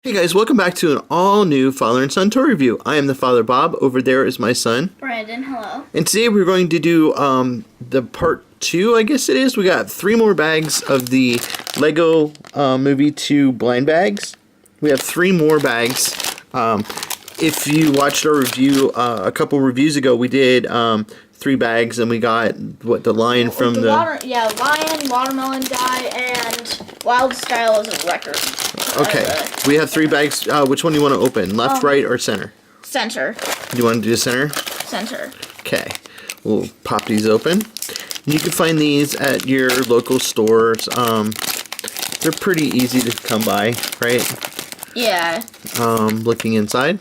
Hey guys, welcome back to an all-new Father and Son toy review. I am the Father Bob. Over there is my son, Brandon. Hello. and today we're going to do the part 2, I guess it is. We got 3 more bags of the Lego Movie 2 blind bags. We have 3 more bags. If you watched our review a couple reviews ago, we did 3 bags, and we got the lion from the lion, watermelon guy, and Wild Style is a record. Okay, we have 3 bags. Which one do you want to open? Left, right, or center? Center. Do you want to do the center? Center. Okay, we'll pop these open. You can find these at your local stores. They're pretty easy to come by, right? Yeah. Looking inside.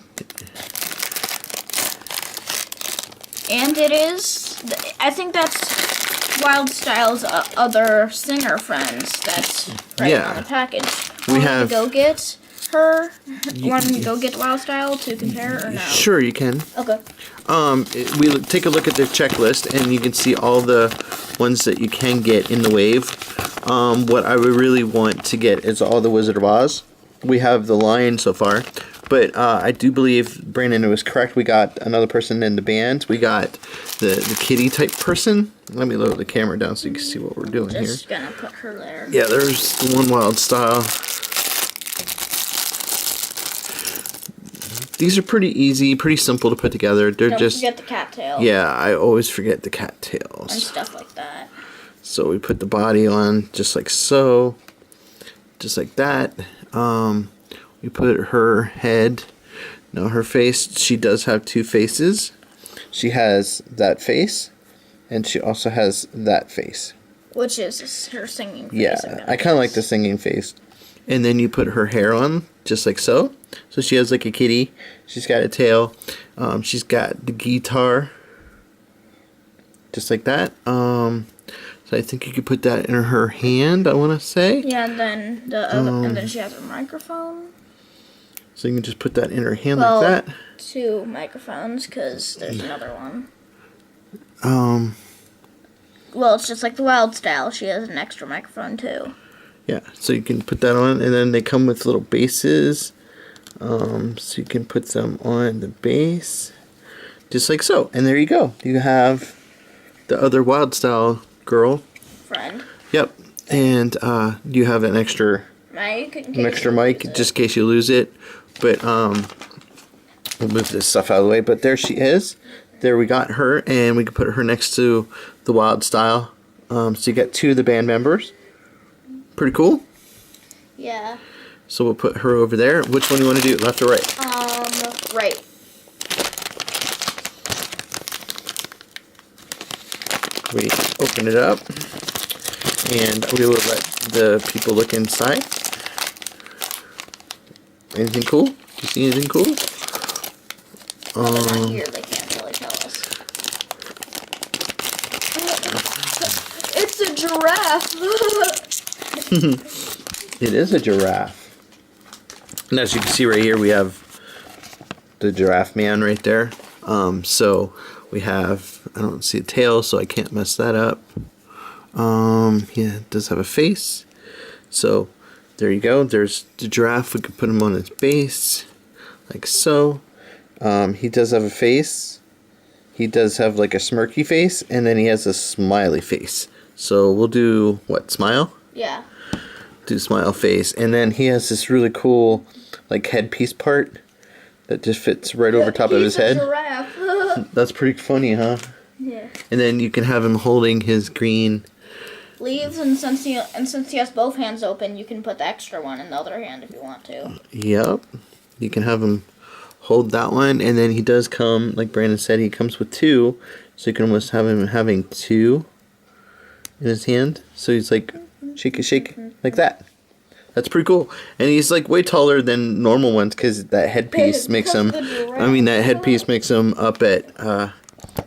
And it is, I think that's Wild Style's other singer friends that's right on the package. We have to go get her. Want to go get Wild Style to compare or no? Sure, you can. Okay. We take a look at the checklist, and you can see all the ones that you can get in the wave. What I would really want to get is all the Wizard of Oz. We have the lion so far, but I do believe Brandon was correct. We got another person in the band. We got the kitty type person. Let me lower the camera down so you can see what we're doing here. Just gonna put her there. Yeah, there's the one Wild Style. These are pretty easy, pretty simple to put together. They're Don't just forget the cattail. Yeah, I always forget the cattails and stuff like that. So we put the body on just like so, just like that. We put her head. No, her face. She does have 2 faces. She has that face, and she also has that face. Which is her singing face. Yeah, I kind of like the singing face. And then you put her hair on, just like so. So she has like a kitty. She's got a tail. She's got the guitar, just like that. So I think you could put that in her hand, I want to say. Yeah, and then the other, and then she has a microphone. So you can just put that in her hand like that. 2 microphones, because there's another one. Well, it's just like the Wild Style. She has an extra microphone, too. Yeah, so you can put that on, and then they come with little bases. So you can put them on the base, just like so. And there you go. You have the other Wild Style girl. Friend. Yep. And you have an extra mic, just in case you lose it. But we'll move this stuff out of the way. But there she is. There we got her, and we can put her next to the Wild Style. So you got 2 of the band members. Pretty cool. Yeah. So we'll put her over there. Which one do you want to do, left or right? Right. We open it up, and we will let the people look inside. Anything cool? Do you see anything cool? Well, they're not here. They can't really tell us. It's a giraffe. It is a giraffe. And as you can see right here, we have the giraffe man right there. So we have, I don't see a tail, so I can't mess that up. Yeah, it does have a face. So there you go. There's the giraffe. We can put him on his base, like so. He does have a face. He does have like a smirky face, and then he has a smiley face. So we'll do, what, smile? Yeah. Do smile face. And then he has this really cool like headpiece part that just fits right over top of his head. Giraffe. That's pretty funny, huh? Yeah. And then you can have him holding his green leaves, and since he has both hands open, you can put the extra one in the other hand if you want to. Yep. You can have him hold that one, and then he does come, like Brandon said, he comes with 2, so you can almost have him having 2 in his hand. So he's like shake like that. That's pretty cool. And he's like way taller than normal ones because that headpiece makes him, that headpiece makes him up at,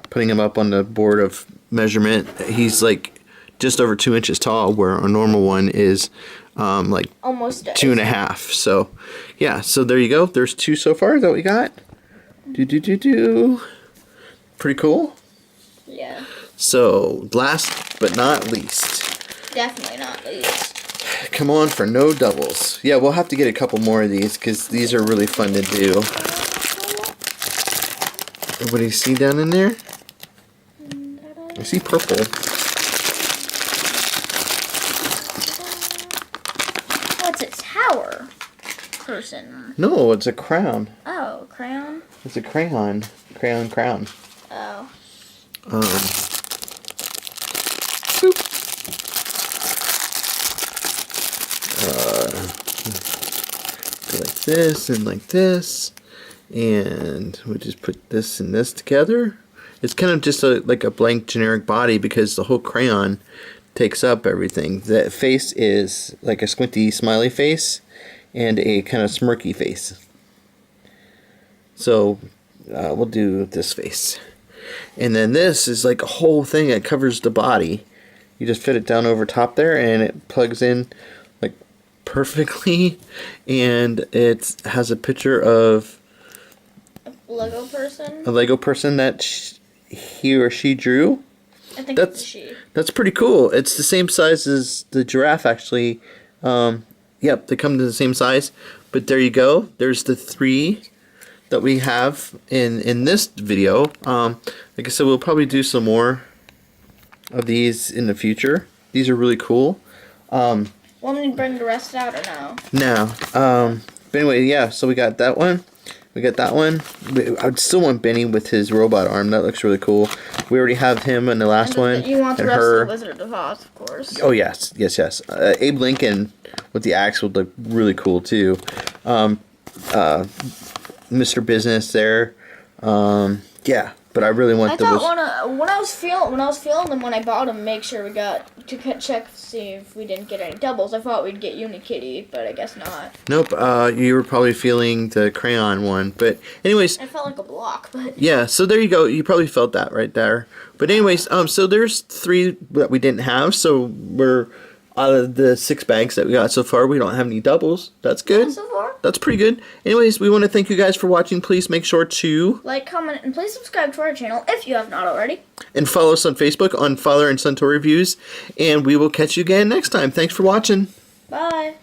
putting him up on the board of measurement. He's like just over 2 inches tall, where a normal one is like almost 2.5. So yeah, so there you go. There's 2 so far that we got. Pretty cool. Yeah. So last but not least. Definitely not least. Come on for no doubles. Yeah, we'll have to get a couple more of these because these are really fun to do. What do you see down in there? I see purple. What's a tower person? No, it's a crown. Oh, crayon. It's a crayon. Crown. Oh. Boop. Go like this and like this. And we just put this and this together. It's kind of just like a blank generic body because the whole crayon takes up everything. The face is like a squinty smiley face and a kind of smirky face. So we'll do this face. And then this is like a whole thing that covers the body. You just fit it down over top there and it plugs in like perfectly. And it has a picture of Lego person? a Lego person that he or she drew. I think That's it's a she. That's pretty cool. It's the same size as the giraffe, actually. Yep, they come to the same size. But there you go. There's the 3 that we have in this video. Like I said, we'll probably do some more of these in the future. These are really cool. Want me to bring the rest out or no? Now, but anyway, yeah. So we got that one. We got that one. I still want Benny with his robot arm. That looks really cool. We already have him in the last one. You want the and rest her. of the Wizard of Oz, of course. Oh yes. Abe Lincoln with the axe would look really cool too. Mr. Business there. Yeah, but I really want I thought when I was feeling them when I bought them, make sure we got to check to see if we didn't get any doubles. I thought we'd get Unikitty, but I guess not. Nope. You were probably feeling the crayon one, but anyways. I felt like a block, but Yeah. So there you go. You probably felt that right there. But anyways, so there's 3 that we didn't have. So we're out of the 6 bags that we got so far. We don't have any doubles. That's good. so far. That's pretty good. Anyways, we want to thank you guys for watching. Please make sure to Like, comment, and please subscribe to our channel if you have not already. and follow us on Facebook on Father and Son Toy Reviews. And we will catch you again next time. Thanks for watching. Bye.